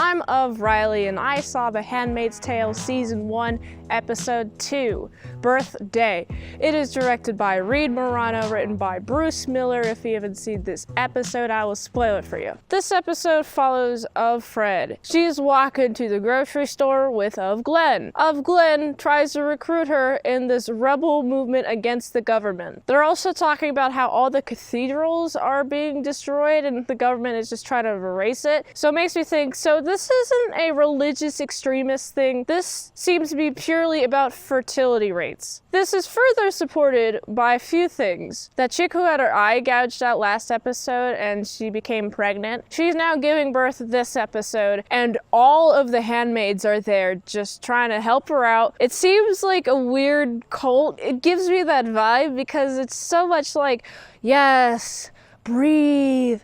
I'm of Riley, and I saw The Handmaid's Tale Season 1, Episode 2, Birthday. It is directed by Reed Morano, written by Bruce Miller. If you haven't seen this episode, I will spoil it for you. This episode follows Of Fred. She's walking to the grocery store with Of Glenn. Of Glenn tries to recruit her in this rebel movement against the government. They're also talking about how all the cathedrals are being destroyed and the government is just trying to erase it. So it makes me think, so this isn't a religious extremist thing. This seems to be purely about fertility rates. This is further supported by a few things. That chick who had her eye gouged out last episode and she became pregnant, she's now giving birth this episode, and all of the handmaids are there just trying to help her out. It seems like a weird cult. It gives me that vibe because it's so much like, yes, breathe,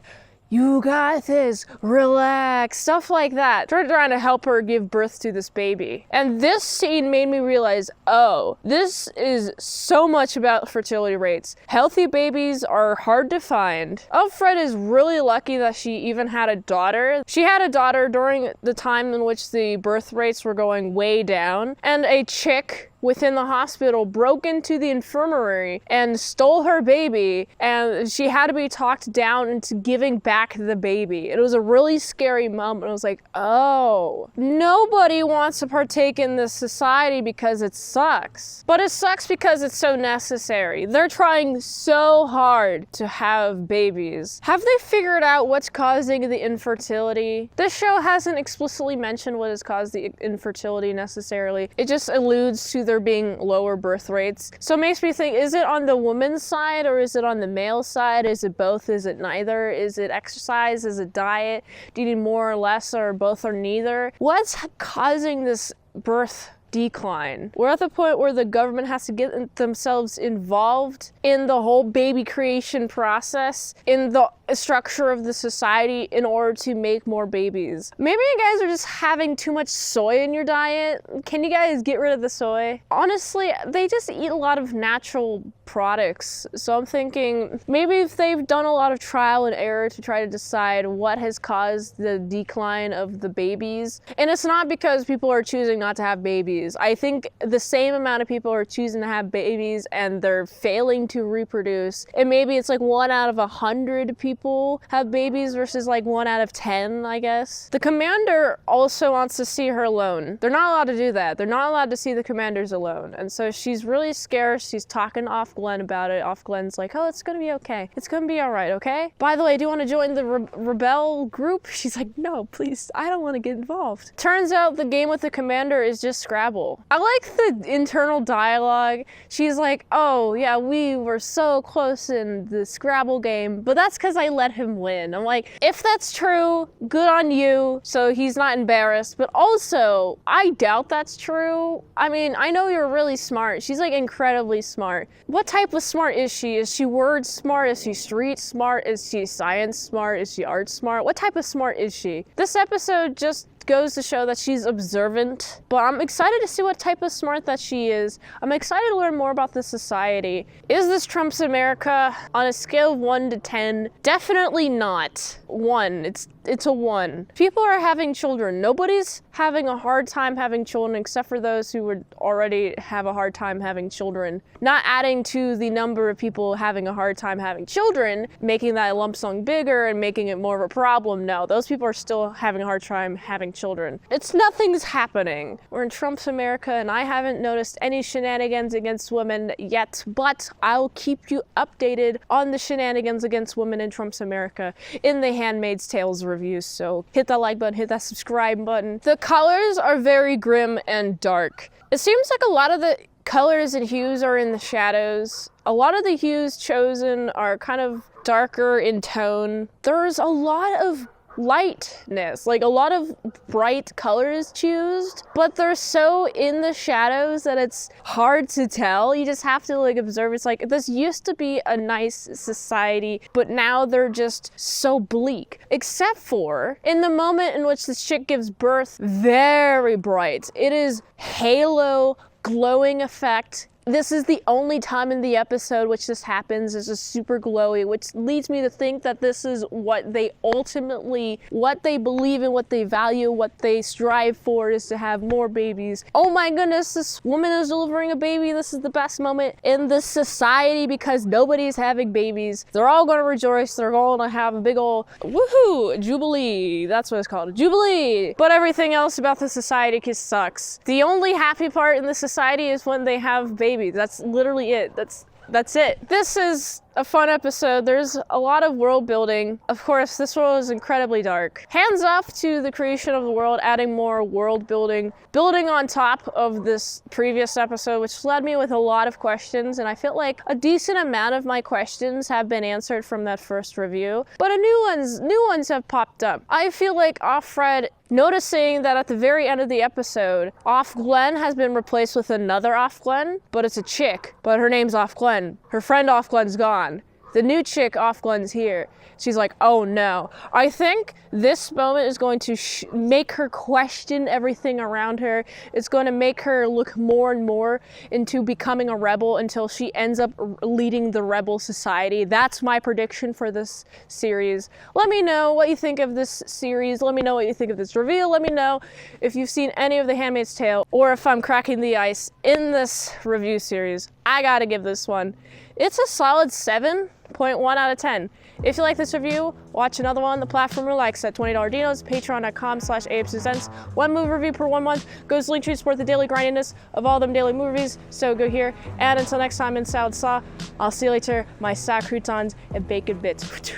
you got this, relax, stuff like that. They're trying to help her give birth to this baby. And this scene made me realize, oh, this is so much about fertility rates. Healthy babies are hard to find. Oh, Fred is really lucky that she even had a daughter. She had a daughter during the time in which the birth rates were going way down, and a chick within the hospital broke into the infirmary and stole her baby, and she had to be talked down into giving back the baby. It was a really scary moment. I was like, oh, nobody wants to partake in this society because it sucks. But it sucks because it's so necessary. They're trying so hard to have babies. Have they figured out what's causing the infertility? This show hasn't explicitly mentioned what has caused the infertility necessarily. It just alludes to there being lower birth rates. So it makes me think, is it on the woman's side or is it on the male side? Is it both? Is it neither? Is it exercise? Is it diet? Do you need more or less or both or neither? What's causing this birth decline? We're at the point where the government has to get themselves involved in the whole baby creation process, in the structure of the society in order to make more babies. Maybe you guys are just having too much soy in your diet. Can you guys get rid of the soy? Honestly, they just eat a lot of natural products. So I'm thinking maybe if they've done a lot of trial and error to try to decide what has caused the decline of the babies. And it's not because people are choosing not to have babies. I think the same amount of people are choosing to have babies and they're failing to reproduce. And maybe it's like 1 out of 100 people have babies versus like 1 out of 10, I guess. The commander also wants to see her alone. They're not allowed to do that. They're not allowed to see the commanders alone. And so she's really scared. She's talking to Off Glenn about it. Off Glenn's like, oh, it's gonna be okay. It's gonna be all right, okay? By the way, do you want to join the rebel group? She's like, no, please, I don't want to get involved. Turns out the game with the commander is just Scrabble. I like the internal dialogue. She's like, oh yeah, we were so close in the Scrabble game, but that's because I let him win. I'm like, if that's true, good on you, so he's not embarrassed. But also, I doubt that's true. I mean, I know you're really smart. She's like incredibly smart. What type of smart is she? Is she word smart? Is she street smart? Is she science smart? Is she art smart? What type of smart is she? This episode just goes to show that she's observant, but I'm excited to see what type of smart that she is. I'm excited to learn more about this society. Is this Trump's America? On a scale of 1 to 10, definitely not. 1. It's a 1. People are having children. Nobody's having a hard time having children except for those who would already have a hard time having children. Not adding to the number of people having a hard time having children, making that lump sum bigger and making it more of a problem. No, those people are still having a hard time having children. Nothing's happening. We're in Trump's America and I haven't noticed any shenanigans against women yet, but I'll keep you updated on the shenanigans against women in Trump's America in the Handmaid's Tales reviews. So hit that like button, hit that subscribe button. The colors are very grim and dark. It seems like a lot of the colors and hues are in the shadows. A lot of the hues chosen are kind of darker in tone. There's a lot of lightness, like a lot of bright colors chosen, but they're so in the shadows that it's hard to tell. You just have to like observe. It's like, this used to be a nice society, but now they're just so bleak. Except for in the moment in which this chick gives birth, very bright. It is halo glowing effect This is the only time in the episode which this happens. It's just super glowy, which leads me to think that this is what they ultimately, what they believe in, what they value, what they strive for is to have more babies. Oh my goodness, this woman is delivering a baby. This is the best moment in this society because nobody's having babies. They're all gonna rejoice. They're all gonna have a big old woohoo, jubilee. That's what it's called, a jubilee. But everything else about the society just sucks. The only happy part in the society is when they have babies. That's literally it. That's it. This is a fun episode. There's a lot of world building. Of course, this world is incredibly dark. Hands off to the creation of the world, adding more world building on top of this previous episode, which led me with a lot of questions, and I feel like a decent amount of my questions have been answered from that first review, but new ones have popped up. I feel like Off-Fred noticing that at the very end of the episode, Off-Glen has been replaced with another Off-Glen, but it's a chick, but her name's Off-Glen. Her friend Off-Glen's gone. The new chick Off-Glen's here. She's like, oh no. I think this moment is going to make her question everything around her. It's going to make her look more and more into becoming a rebel until she ends up leading the rebel society. That's my prediction for this series. Let me know what you think of this series. Let me know what you think of this reveal. Let me know if you've seen any of The Handmaid's Tale or if I'm cracking the ice in this review series. I gotta give this one. It's a solid 7.1 out of 10. If you like this review, watch another one on the platform you like. Set $20 Dinos, patreon.com/ASEPresents. One movie review per 1 month goes to link to support the daily grindiness of all them daily movies. So go here. And until next time in Salad Saw, I'll see you later, my sac croutons and bacon bits.